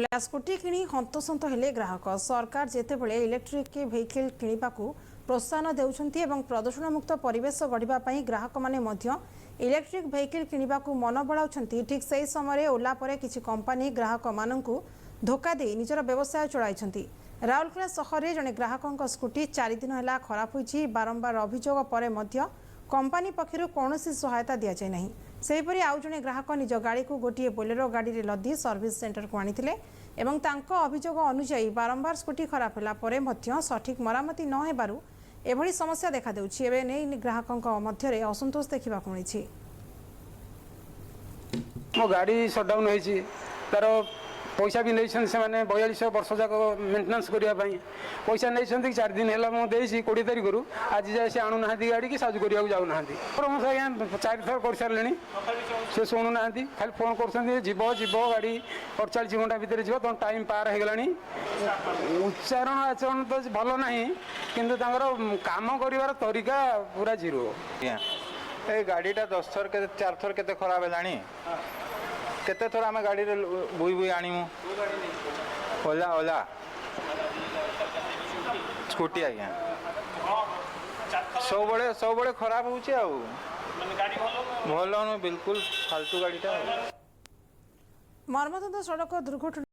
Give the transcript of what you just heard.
Scooty किणी हंतसंत हेले ग्राहक सरकार जेतेबेले इलेक्ट्रिक व्हीकल किणवा प्रोत्साहन देउछंती एवं प्रदूषण मुक्त परिवेश गढ़िबा पई ग्राहक माने मध्य इलेक्ट्रिक व्हीकल किणवा मन बढ़ाउछंती। ठीक सही समय ओला परे किछि कंपनी ग्राहक माननकु धोखा दे निजर व्यवसाय चलाइछंती। राउरकेला सहर में जड़े ग्राहक स्कूटी 4 दिन है खराब होइछि। बारंबार अभियोग पर कंपनी पक्षर कौन सहायता दि जाए नहीं। सेहीपरि आउ जड़े ग्राहक निज गाड़ी को गोटे बोलेरो गाड़ी रे लदी सर्विस सेंटर को आनिथिले एवं तांको अभियोग अनुसायी बारंबार स्कूटी खराब होला परे मध्य सठिक मरामती न हेबारु एभली समस्या देखा देउछि। एबे नै ग्राहकक मध्यरे असंतोष देखिबाकु मिलिछि। मो गाड़ी शटडाउन होइछि तार पैसा भी नहीं से 42 वर्ष जाक मेन्टेनान्स करने पैसा नहीं 4 दिन है मुझे 20 तारीख रू आज जाए से आणुना गाड़ी की साजु करने जाऊना आज्ञा 4 थर कर सारे से शुणुना खाली फोन कर जीव गाड़ी 48 घंटा भितर जीव तुम टाइम पार हो गला। उच्चारण आचरण तो भल ना किंतु काम कर तरीका पूरा जीरो। ये गाड़ीटा 10 थर के 4 थर के खराब है केते थोड़ा आम गाड़ी रे बुई बुई आनीमु ओला ओला स्कूटी आज्ञा सब बड़े खराब होउछि आ भल बिल्कुल फालतू गाड़ीटा। मर्मन्तुद सड़क दुर्घटना।